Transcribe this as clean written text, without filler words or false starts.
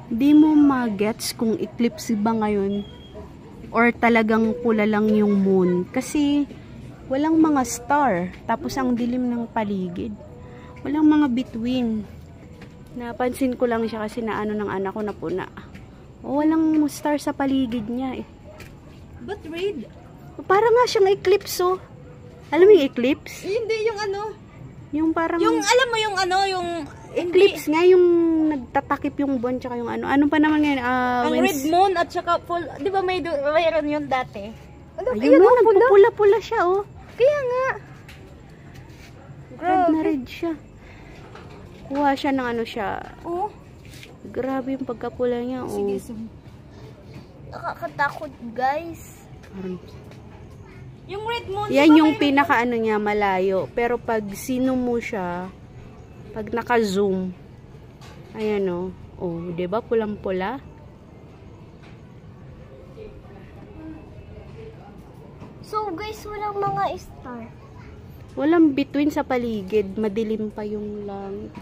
Di mo magets kung eclipse ba ngayon or talagang pula lang yung moon. Kasi walang mga star. Tapos ang dilim ng paligid. Walang mga between. Napansin ko lang siya kasi naano ng anak ko na puna. O, walang star sa paligid niya eh. But red. Para nga siyang eclipse oh. Alam mo yung eclipse? Hindi yung ano. Yung parang... Yung alam mo yung ano, yung... Eclipse nga yung nagtatakip yung buwan tsaka yung ano. Ano pa naman ngayon? Ang red moon at saka full... Di ba mayroon yun dati? Ano, ayun oh, nagpupula-pula siya oh. Kaya nga. Red na red siya. Kuha siya ng ano siya. Oh. Grabe yung pagkapula niya oh. Sige, so. Nakakatakot guys. Yung red moon. Yan yung pinaka-ano niya, malayo. Pero pag sino mo siya, pag naka-zoom, ayan o. Oh, diba? Pulang-pula. So guys, walang mga star. Walang between sa paligid. Madilim pa yung langit.